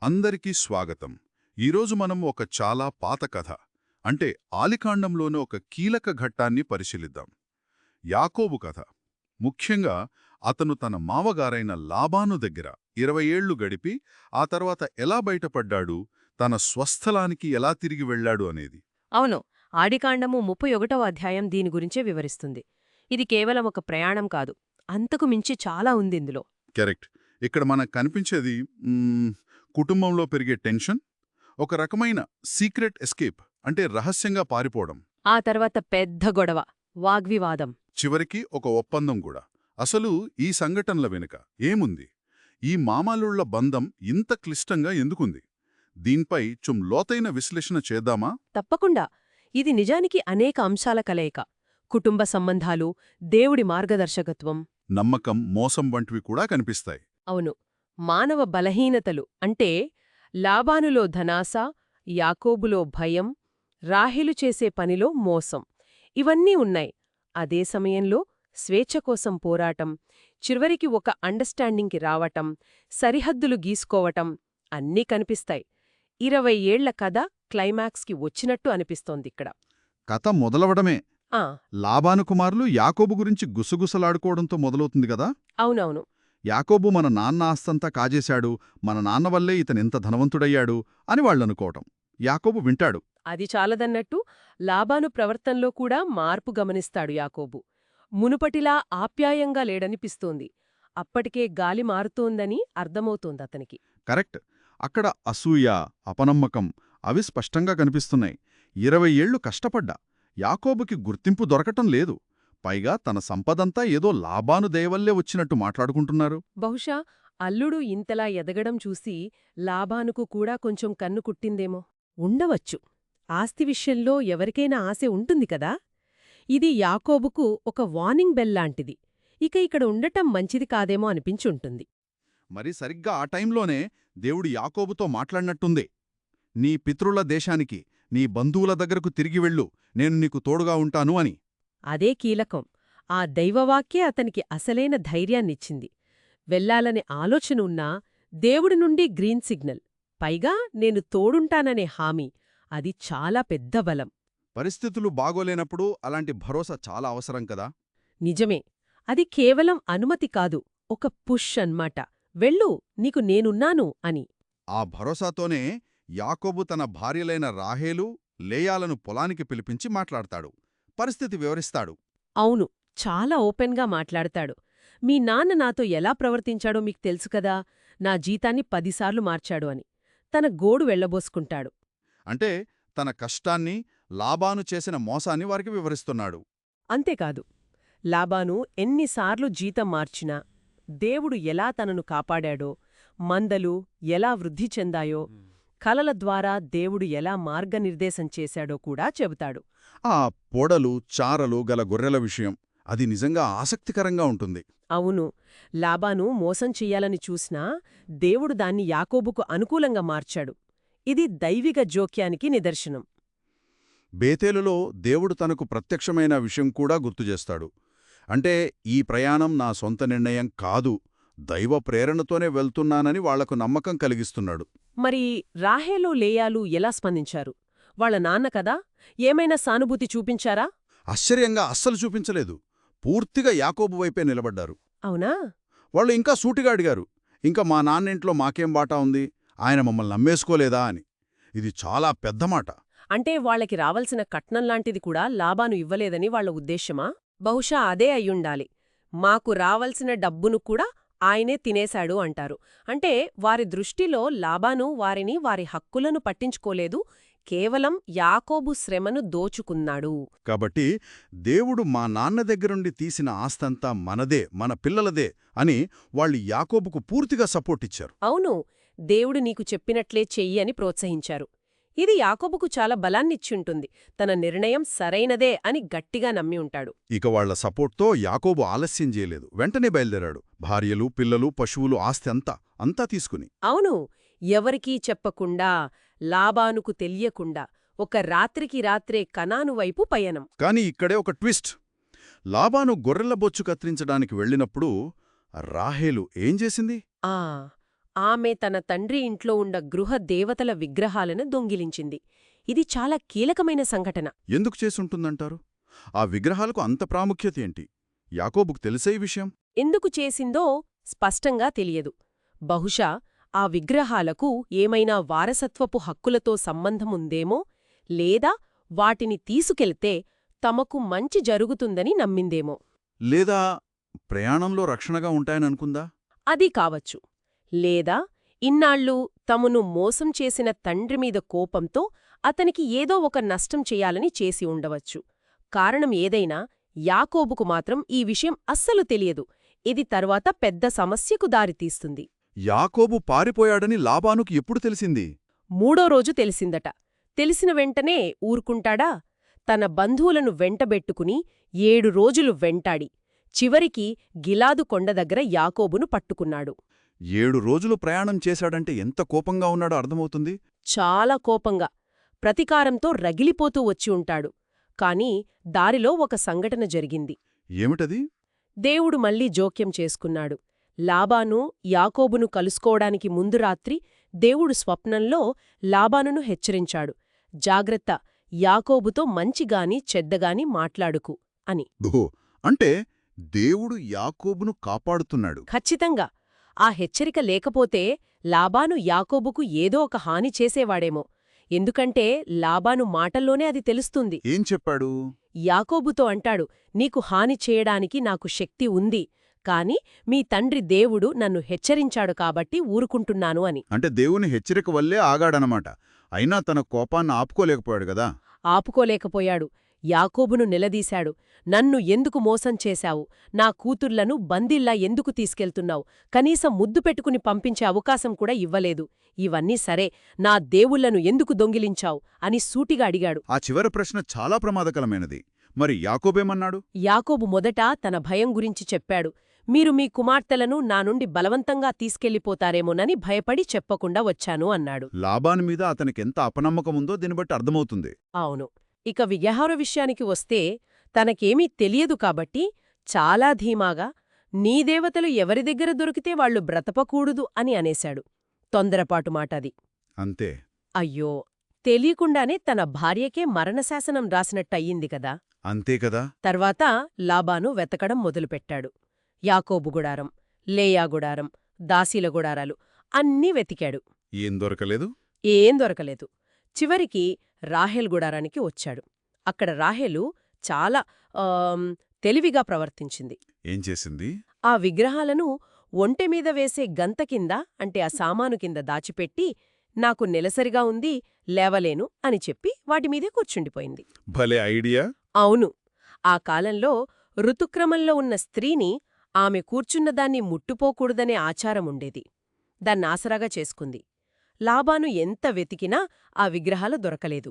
అందరికీ స్వాగతం. ఈరోజు మనం ఒక చాలా పాత కథ అంటే ఆదికాండంలోని ఒక కీలక ఘట్టాన్ని పరిశీలిద్దాం. యాకోబు కథ. ముఖ్యంగా అతను తన మావగారైన లాబాను దగ్గర 20 ఏళ్లు గడిపి ఆ తర్వాత ఎలా బయటపడ్డాడు, తన స్వస్థలానికి ఎలా తిరిగి వెళ్లాడు అనేది. అవును. ఆదికాండము 31వ అధ్యాయం దీని గురించే వివరిస్తుంది. ఇది కేవలం ఒక ప్రయాణం కాదు, అంతకు మించి చాలా ఉందిందులో. కరెక్ట్. ఇక్కడ మనకు కనిపించేది కుటుంబంలో పెరిగే టెన్షన్, ఒక రకమైన సీక్రెట్ ఎస్కేప్ అంటే రహస్యంగా పారిపోవడం, ఆ తర్వాత పెద్ద గొడవ, వాగ్వివాదం. చివరికి ఒక ఒప్పందం కూడా. అసలు ఈ సంఘటనల వెనుక ఏముంది? ఈ మామాలుళ్ల బంధం ఇంత క్లిష్టంగా ఎందుకుంది? దీనిపై లోతైన విశ్లేషణ చేద్దామా? తప్పకుండా. ఇది నిజానికి అనేక అంశాల కలయిక. కుటుంబ సంబంధాలు, దేవుడి మార్గదర్శకత్వం. నమ్మకం, మోసం వంటివి కూడా కనిపిస్తాయి. అవును. మానవ బలహీనతలు అంటే లాబానులో ధనాశ, యాకోబులో భయం, రాహేలు చేసే పనిలో మోసం. ఇవన్నీ ఉన్నాయి. అదే సమయంలో స్వేచ్ఛ కోసం పోరాటం, చివరికి ఒక అండర్స్టాండింగ్కి రావటం, సరిహద్దులు గీసుకోవటం అన్నీ కనిపిస్తాయి. 20 ఏళ్ల కథ క్లైమాక్స్కి వచ్చినట్టు అనిపిస్తోందిక్కడ. కథ మొదలవడమే ఆ, లాబాను కుమారులు యాకోబు గురించి గుసగుసలాడుకోవడంతో మొదలవుతుంది గదా. అవునవును. యాకోబు మన నాన్న ఆస్తంతా కాజేశాడు, మన నాన్న వల్లే ఇతనింత ధనవంతుడయ్యాడు అని వాళ్ళనుకోవటం. యాకోబు వింటాడు. అది చాలదన్నట్టు లాబాను ప్రవర్తనలో కూడా మార్పు గమనిస్తాడు యాకోబు. మునుపటిలా ఆప్యాయంగా లేడనిపిస్తోంది. అప్పటికే గాలి మారుతోందని అర్థమవుతోందతనికి. కరెక్ట్. అక్కడ అసూయ, అపనమ్మకం అవి స్పష్టంగా కనిపిస్తున్నాయి. 20 ఏళ్లు కష్టపడ్డా యాకోబుకి గుర్తింపు దొరకటం లేదు. పైగా తన సంపదంతా ఏదో లాబాను దయవల్లే వచ్చినట్టు మాట్లాడుకుంటున్నారు. బహుశా అల్లుడు ఇంతలా ఎదగడం చూసి లాబానుకు కూడా కొంచెం కన్ను కుట్టిందేమో. ఉండవచ్చు. ఆస్తి విషయంలో ఎవరికైనా ఆశ ఉంటుంది కదా. ఇది యాకోబుకు ఒక వార్నింగ్ బెల్ లాంటిది. ఇక ఇక్కడ ఉండటం మంచిది కాదేమో అనిపించుంటుంది. మరి సరిగ్గా ఆ టైంలోనే దేవుడు యాకోబుతో మాట్లాడినట్టుందే. నీ పితృల దేశానికి, నీ బంధువుల దగ్గరకు తిరిగి వెళ్ళు, నేను నీకు తోడుగా ఉంటాను అని. అదే కీలకం. ఆ దైవవాక్యే అతనికి అసలైన ధైర్యాన్నిచ్చింది. వెళ్లాలనే ఆలోచన ఉన్నా దేవుడి నుండి గ్రీన్ సిగ్నల్, పైగా నేను తోడుంటాననే హామీ, అది చాలా పెద్ద బలం. పరిస్థితులు బాగోలేనప్పుడు అలాంటి భరోసా చాలా అవసరం కదా. నిజమే. అది కేవలం అనుమతి కాదు, ఒక పుష్ అన్మాట. వెళ్ళు, నీకు నేనున్నాను అని. ఆ భరోసాతోనే యాకోబు తన భార్యలైన రాహేలు, లేయాలను పొలానికి పిలిపించి మాట్లాడతాడు. పరిస్థితి వివరిస్తాడు. అవును, చాలా ఓపెన్గా మాట్లాడతాడు. మీ నాన్న నాతో ఎలా ప్రవర్తించాడో మీకు తెలుసు కదా, నా జీతాన్ని 10 సార్లు మార్చాడు అని. తన గోడు వెళ్లబోసుకుంటాడు. అంటే తన కష్టాన్ని, లాబాను చేసిన మోసాన్ని వారికి వివరిస్తున్నాడు. అంతేకాదు, లాబాను ఎన్నిసార్లు జీతం మార్చినా, దేవుడు ఎలా తనను కాపాడాడో, మందలు ఎలా వృద్ధి చెందాయో, కలల ద్వారా దేవుడు ఎలా మార్గనిర్దేశం చేశాడో కూడా చెబుతాడు. ఆ పొడలు, చారలు గల గొర్రెల విషయం అది నిజంగా ఆసక్తికరంగా ఉంటుంది. అవును, లాబాను మోసం చెయ్యాలని చూసినా దేవుడు దాన్ని యాకోబుకు అనుకూలంగా మార్చాడు. ఇది దైవిక జోక్యానికి నిదర్శనం. బేతేలులో దేవుడు తనకు ప్రత్యక్షమైన విషయం కూడా గుర్తుచేస్తాడు. అంటే ఈ ప్రయాణం నా సొంత నిర్ణయం కాదు, దైవ ప్రేరణతోనే వెళ్తున్నానని వాళ్లకు నమ్మకం కలిగిస్తున్నాడు. మరి రాహేలు, లేయాలు ఎలా స్పందించారు? వాళ్ళ నాన్న కదా, ఏమైనా సానుభూతి చూపించారా? ఆశ్చర్యంగా అస్సలు చూపించలేదు. పూర్తిగా యాకోబు వైపే నిలబడ్డారు. అవునా? వాళ్ళు ఇంకా సూటిగా అడిగారు, ఇంకా మా నాన్నింట్లో మాకేం బాటా ఉంది, ఆయన మమ్మల్ని నమ్మేసుకోలేదా అని. ఇది చాలా పెద్ద మాట. అంటే వాళ్ళకి రావలసిన కట్నంలాంటిది కూడా లాబాను ఇవ్వలేదని వాళ్ళ ఉద్దేశ్యమా? బహుశా అదే అయ్యుండాలి. మాకు రావలసిన డబ్బును కూడా ఆయనే తినేశాడు అంటారు. అంటే వారి దృష్టిలో లాబాను వారిని, వారి హక్కులను పట్టించుకోలేదు, కేవలం యాకోబు శ్రమను దోచుకున్నాడు. కాబట్టి దేవుడు మా నాన్న దగ్గరుండి తీసిన ఆస్తంతా మనదే, మన పిల్లలదే అని వాళ్ళు యాకోబుకు పూర్తిగా సపోర్ట్ ఇచ్చారు. అవును, దేవుడు నీకు చెప్పినట్లే చెయ్యి అని ప్రోత్సహించారు. ఇది యాకోబుకు చాలా బలాన్నిచ్చుంటుంది. తన నిర్ణయం సరైనదే అని గట్టిగా నమ్మి ఉంటాడు. ఇక వాళ్ల సపోర్ట్తో యాకోబు ఆలస్యం చేయలేదు. వెంటనే బయలుదేరాడు. భార్యలు, పిల్లలు, పశువులు, ఆస్తి అంతా తీసుకుని. అవును, ఎవరికీ చెప్పకుండా, లాబానుకు తెలియకుండా ఒక రాత్రికి రాత్రే కనాను వైపు పయనం. కాని ఇక్కడే ఒక ట్విస్ట్. లాబాను గొర్రెల బొచ్చు కత్తిరించడానికి వెళ్ళినప్పుడు రాహేలు ఏం చేసింది? ఆమె తన తండ్రి ఇంట్లో ఉన్న గృహ దేవతల విగ్రహాలను దొంగిలించింది. ఇది చాలా కీలకమైన సంఘటన. ఎందుకు చేసుంటుందంటారు? ఆ విగ్రహాలకు అంత ప్రాముఖ్యత ఏంటి? యాకోబుకు తెలిసే ఈ విషయం? ఎందుకు చేసిందో స్పష్టంగా తెలియదు. బహుశా ఆ విగ్రహాలకు ఏమైనా వారసత్వపు హక్కులతో సంబంధముందేమో, లేదా వాటిని తీసుకెళ్తే తమకు మంచి జరుగుతుందని నమ్మిందేమో. లేదా ప్రయాణంలో రక్షణగా ఉంటాయననుకుందా? అది కావచ్చు. లేదా ఇన్నాళ్ళు తమను మోసం చేసిన తండ్రిమీద కోపంతో అతనికి ఏదో ఒక నష్టం చెయ్యాలని చేసి ఉండవచ్చు. కారణం ఏదైనా యాకోబుకు మాత్రం ఈ విషయం అస్సలు తెలియదు. ఇది తర్వాత పెద్ద సమస్యకు దారితీస్తుంది. యాకోబు పారిపోయాడని లాబానుకు ఎప్పుడు తెలిసింది? 3వ రోజు తెలిసిందట. తెలిసిన వెంటనే ఊరుకుంటాడా? తన బంధువులను వెంటబెట్టుకుని 7 రోజులు వెంటాడి చివరికి గిలాదు కొండ దగ్గర యాకోబును పట్టుకున్నాడు. 7 రోజులు ప్రయాణం చేశాడంటే ఎంత కోపంగా ఉన్నాడో అర్థమవుతుంది. చాలా కోపంగా, ప్రతీకారంతో రగిలిపోతూ వచ్చి ఉంటాడు. కాని దారిలో ఒక సంఘటన జరిగింది. ఏమిటది? దేవుడు మళ్ళీ జోక్యం చేసుకున్నాడు. లాబాను యాకోబును కలుసుకోవడానికి ముందు రాత్రి దేవుడు స్వప్నంలో లాబానును హెచ్చరించాడు. జాగ్రత్త, యాకోబుతో మంచిగాని చెడ్డగాని మాట్లాడుకు అని. ఓహో, అంటే దేవుడు యాకోబును కాపాడుతున్నాడు. ఖచ్చితంగా. ఆ హెచ్చరిక లేకపోతే లాబాను యాకోబుకు ఏదో ఒక హాని చేసేవాడేమో. ఎందుకంటే లాబాను మాటల్లోనే అది తెలుస్తుంది. ఏం చెప్పాడు? యాకోబుతో అంటాడు, నీకు హాని చేయడానికి నాకు శక్తి ఉంది, కాని మీ తండ్రి దేవుడు నన్ను హెచ్చరించాడు కాబట్టి ఊరుకుంటున్నాను అని. అంటే దేవుని హెచ్చరిక వల్లే ఆగాడనమాట. అయినా తన కోపాన్ని ఆపుకోలేకపోయాడు గదా. ఆపుకోలేకపోయాడు. యాకోబును నిలదీశాడు. నన్ను ఎందుకు మోసం చేశావు? నా కూతుర్లను బందీల్లా ఎందుకు తీసుకెళ్తున్నావు? కనీసం ముద్దు పెట్టుకుని పంపించే అవకాశం కూడా ఇవ్వలేదు. ఇవన్నీ సరే, నా దేవుళ్లను ఎందుకు దొంగిలించావు అని సూటిగా అడిగాడు. ఆ చివరి ప్రశ్న చాలా ప్రమాదకరమైనది. మరి యాకోబేమన్నాడు? యాకోబు మొదట తన భయం గురించి చెప్పాడు. మీరు మీ కుమార్తెలను నా నుండి బలవంతంగా తీసుకెళ్లిపోతారేమోనని భయపడి చెప్పకుండా వచ్చాను అన్నాడు. లాబాను మీద అతనికెంత అపనమ్మకముందో దీన్నిబట్టి అర్థమవుతుంది. అవును. ఇక వ్యవహార విషయానికి వస్తే తనకేమీ తెలియదు కాబట్టి చాలా ధీమాగా, నీ దేవతలు ఎవరి దగ్గర దొరికితే వాళ్లు బ్రతపకూడదు అని అనేశాడు. తొందరపాటు మాటది. అంతే. అయ్యో, తెలియకుండానే తన భార్యకే మరణశాసనం రాసినట్టయింది కదా. అంతే కదా. తర్వాత లాబాను వెతకడం మొదలుపెట్టాడు. యాకోబు గుడారం, లేయా గుడారం, దాసీల గుడారాలు అన్నీ వెతికాడు. ఏం దొరకలేదు. ఏం దొరకలేదు. చివరికి రాహేల్ గుడారానికి వచ్చాడు. అక్కడ రాహేలు చాలా తెలివిగా ప్రవర్తించింది. ఏం చేసింది? ఆ విగ్రహాలను ఒంటెమీద వేసే గంత కింద, అంటే ఆ సామాను కింద దాచిపెట్టి, నాకు నెలసరిగా ఉంది, లేవలేను అని చెప్పి వాటిమీదే కూర్చుండిపోయింది. భలే ఐడియా. అవును. ఆ కాలంలో ఋతుక్రమంలో ఉన్న స్త్రీని ఆమె కూర్చున్నదాన్ని ముట్టుపోకూడదనే ఆచారముండేది. దాన్నాసరాగా చేసుకుంది. లాబాను ఎంత వెతికినా ఆ విగ్రహాలు దొరకలేదు.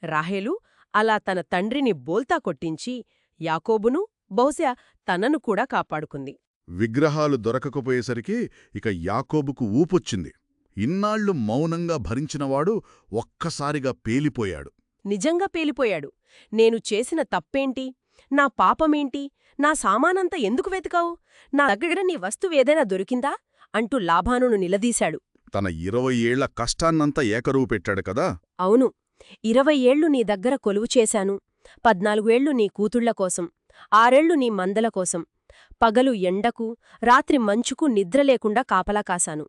రాహేలు అలా తన తండ్రిని బోల్తా కొట్టించి యాకోబును, బహుశా తనను కూడా కాపాడుకుంది. విగ్రహాలు దొరకకపోయేసరికి ఇక యాకోబుకు ఊపొచ్చింది. ఇన్నాళ్లు మౌనంగా భరించినవాడు ఒక్కసారిగా పేలిపోయాడు. నిజంగా పేలిపోయాడు. నేను చేసిన తప్పేంటి? నా పాపమేంటి? నా సామానంతా ఎందుకు వెతికావు? నా దగ్గర నీ వస్తువేదైనా దొరికిందా? అంటూ లాబానును నిలదీశాడు. తన 20 ఏళ్ల కష్టాన్నంతా ఏకరువు పెట్టాడు కదా. అవును. 20 ఏళ్లు నీ దగ్గర కొలువు చేశాను. 14 ఏళ్లు నీ కూతుళ్ల కోసం, 6 ఏళ్లు నీ మందల కోసం. పగలు ఎండకు, రాత్రి మంచుకు నిద్రలేకుండా కాపలా కాశాను.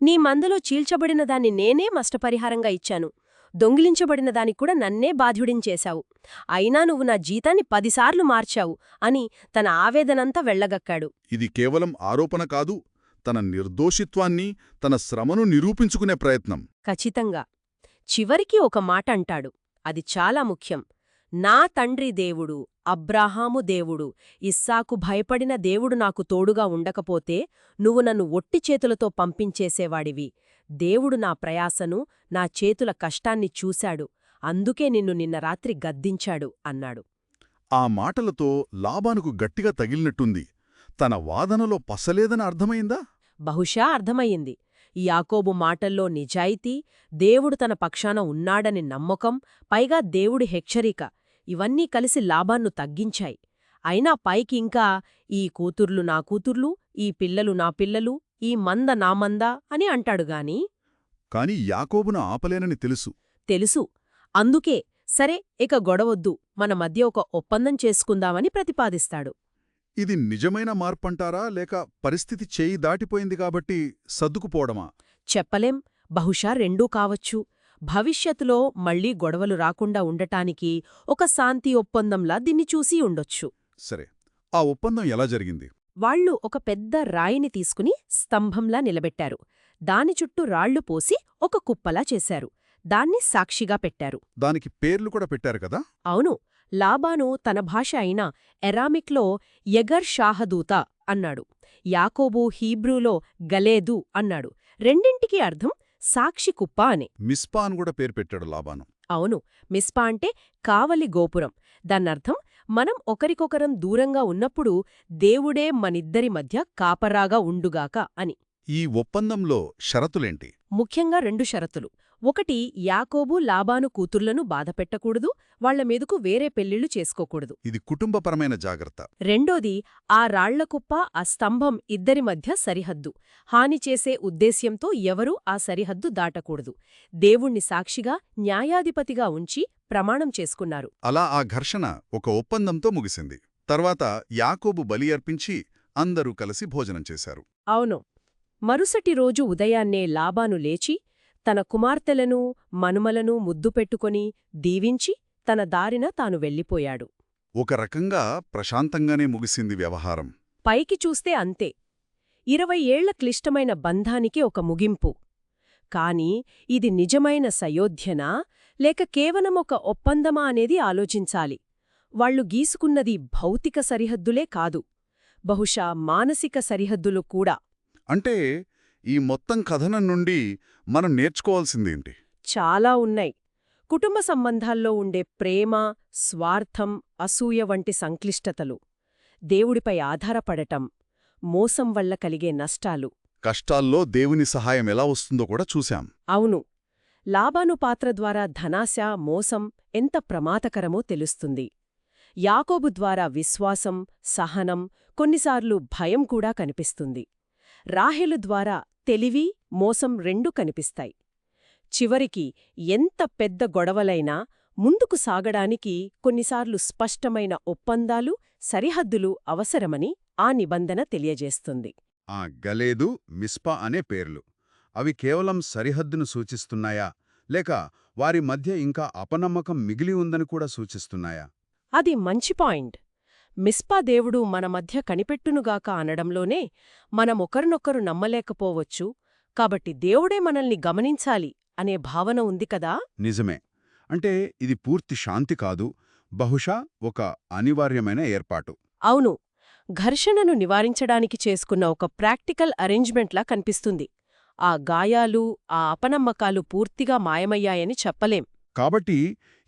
నీ మందలో చీల్చబడిన దాన్ని నేనే నష్టపరిహారంగా ఇచ్చాను. దొంగిలించబడిన దానికి కూడా నన్నే బాధ్యుడించేశావు. అయినా నువ్వు నా జీతాన్ని 10 సార్లు మార్చావు అని తన ఆవేదనంతా వెళ్లగక్కాడు. ఇది కేవలం ఆరోపణ కాదు, తన నిర్దోషిత్వాన్ని, తన శ్రమను నిరూపించుకునే ప్రయత్నం. ఖచ్చితంగా. చివరికి ఒక మాట అంటాడు. అది చాలా ముఖ్యం. నా తండ్రి దేవుడు, అబ్రాహాము దేవుడు, ఇస్సాకు భయపడిన దేవుడు నాకు తోడుగా ఉండకపోతే నువ్వు నన్ను ఒట్టి చేతులతో పంపించేసేవాడివి. దేవుడు నా ప్రయాసను, నా చేతుల కష్టాన్ని చూశాడు. అందుకే నిన్ను నిన్న రాత్రి గద్దించాడు అన్నాడు. ఆ మాటలతో లాబానుకు గట్టిగా తగిలినట్టుంది. తన వాదనలో పసలేదని అర్థమైందా? బహుశా అర్థమయ్యింది. యాకోబు మాటల్లో నిజాయితీ, దేవుడు తన పక్షాన ఉన్నాడని నమ్మకం, పైగా దేవుడి హెచ్చరిక, ఇవన్నీ కలిసి లాబాన్ను తగ్గించాయి. అయినా పైకి ఇంకా ఈ కూతుర్లు నా కూతుర్లు, ఈ పిల్లలు నా పిల్లలు, ఈ మంద నా మంద అని అంటాడుగాని కాని యాకోబును ఆపలేనని తెలుసు. తెలుసు. అందుకే సరే ఇక గొడవొద్దు, మన మధ్య ఒక ఒప్పందం చేసుకుందామని ప్రతిపాదిస్తాడు. ఇది నిజమైన మార్పంటారా, లేక పరిస్థితి చేయి దాటిపోయింది కాబట్టి సర్దుకుపోవడమా? చెప్పలేం, బహుశా రెండూ కావచ్చు. భవిష్యత్తులో మళ్లీ గొడవలు రాకుండా ఉండటానికి ఒక శాంతి ఒప్పందంలా దీన్ని చూసి ఉండొచ్చు. సరే, ఆ ఒప్పందం ఎలా జరిగింది? వాళ్లు ఒక పెద్ద రాయిని తీసుకుని స్తంభంలా నిలబెట్టారు. దాని చుట్టూ రాళ్లు పోసి ఒక కుప్పలా చేశారు. దాన్ని సాక్షిగా పెట్టారు. దానికి పేర్లు కూడా పెట్టారు కదా? అవును. లాబాను తన భాష అయిన ఎరామిక్లో యగర్ షాహదూత అన్నాడు. యాకోబు హీబ్రూలో గలేదు అన్నాడు. రెండింటికీ అర్థం సాక్షి కుప్ప అని. మిస్పా అని కూడా పేరు పెట్టాడు లాబాను. అవును. మిస్పా అంటే కావలి గోపురం. దాన్నర్థం మనం ఒకరికొకరం దూరంగా ఉన్నప్పుడు దేవుడే మనిద్దరి మధ్య కాపరాగా ఉండుగాక అని. ఈ ఒప్పందంలో షరతులేంటి? ముఖ్యంగా 2 షరతులు. ఒకటి, యాకోబు లాబాను కూతుర్లను బాధపెట్టకూడదు, వాళ్ల మీదకు వేరే పెళ్లిళ్లు చేసుకోకూడదు. ఇది కుటుంబపరమైన జాగ్రత్త. రెండోది, ఆ రాళ్లకుప్ప, ఆ స్తంభం ఇద్దరి మధ్య సరిహద్దు. హాని చేసే ఉద్దేశ్యంతో ఎవరూ ఆ సరిహద్దు దాటకూడదు. దేవుణ్ణి సాక్షిగా, న్యాయాధిపతిగా ఉంచి ప్రమాణం చేసుకున్నారు. అలా ఆ ఘర్షణ ఒక ఒప్పందంతో ముగిసింది. తర్వాత యాకోబు బలి అర్పించి అందరూ కలిసి భోజనం చేశారు. అవును. మరుసటి రోజు ఉదయాన్నే లాబాను లేచి తన కుమార్తెలను, మనుమలను ముద్దు పెట్టుకొని దీవించి తన దారిన తాను వెళ్ళిపోయాడు. ఒక రకంగా ప్రశాంతంగానే ముగిసింది వ్యవహారం. పైకి చూస్తే అంతే. 20 ఏళ్ల క్లిష్టమైన బంధానికి ఒక ముగింపు. కాని ఇది నిజమైన సయోధ్యనా, లేక కేవలం ఒక ఒప్పందమా అనేది ఆలోచించాలి. వాళ్లు గీసుకున్నది భౌతిక సరిహద్దులే కాదు, బహుశా మానసిక సరిహద్దులు కూడా. అంటే ఈ మొత్తం కథనం నుండి మనం నేర్చుకోవాల్సిందేంటి? చాలా ఉన్నాయి. కుటుంబ సంబంధాల్లో ఉండే ప్రేమ, స్వార్థం, అసూయ వంటి సంక్లిష్టతలు, దేవుడిపై ఆధారపడటం, మోసం వల్ల కలిగే నష్టాలు. కష్టాల్లో దేవుని సహాయం ఎలా వస్తుందో కూడా చూశాం. అవును. లాబాను పాత్ర ద్వారా ధనాశ, మోసం ఎంత ప్రమాదకరమో తెలుస్తుంది. యాకోబు ద్వారా విశ్వాసం, సహనం, కొన్నిసార్లు భయం కూడా కనిపిస్తుంది. రాహేలు ద్వారా తెలివి, మోసం రెండూ కనిపిస్తాయి. చివరికి ఎంత పెద్ద గొడవలైనా ముందుకు సాగడానికి కొన్నిసార్లు స్పష్టమైన ఒప్పందాలు, సరిహద్దులు అవసరమని ఆ నిబంధన తెలియజేస్తుంది. ఆ గలేదు, మిస్పా అనే పేర్లు అవి కేవలం సరిహద్దును సూచిస్తున్నాయా, లేక వారి మధ్య ఇంకా అపనమ్మకం మిగిలి ఉందని కూడా సూచిస్తున్నాయా? అది మంచి పాయింట్. మిస్పా దేవుడు మన మధ్య కనిపెట్టునుగాక అనడంలోనే మనమొకరినొకరు నమ్మలేకపోవచ్చు, కాబట్టి దేవుడే మనల్ని గమనించాలి అనే భావన ఉంది కదా? నిజమే. అంటే ఇది పూర్తి శాంతి కాదు, బహుశా ఒక అనివార్యమైన ఏర్పాటు. అవును. ఘర్షణను నివారించడానికి చేసుకున్న ఒక ప్రాక్టికల్ అరేంజ్మెంట్లా కనిపిస్తుంది. ఆ గాయాలు, ఆ అపనమ్మకాలు పూర్తిగా మాయమయ్యాయని చెప్పలేం. కాబట్టి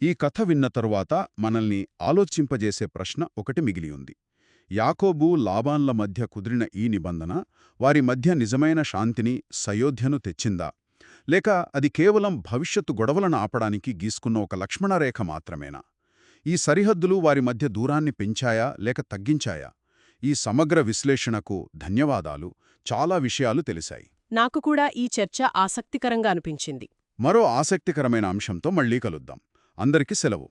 ఈ కథ విన్న తరువాత మనల్ని ఆలోచింపజేసే ప్రశ్న ఒకటి మిగిలి ఉంది. యాకోబు, లాబాన్ల మధ్య కుదిరిన ఈ నిబంధన వారి మధ్య నిజమైన శాంతిని, సయోధ్యను తెచ్చిందా, లేక అది కేవలం భవిష్యత్తు గొడవలను ఆపడానికి గీసుకున్న ఒక లక్ష్మణరేఖ మాత్రమేనా? ఈ సరిహద్దులు వారి మధ్య దూరాన్ని పెంచాయా లేక తగ్గించాయా? ఈ సమగ్ర విశ్లేషణకు ధన్యవాదాలు. చాలా విషయాలు తెలిసాయి. నాకు కూడా ఈ చర్చ ఆసక్తికరంగా అనిపించింది. మరో ఆసక్తికరమైన అంశంతో మళ్ళీ కలుద్దాం. అందరికీ సెలవు.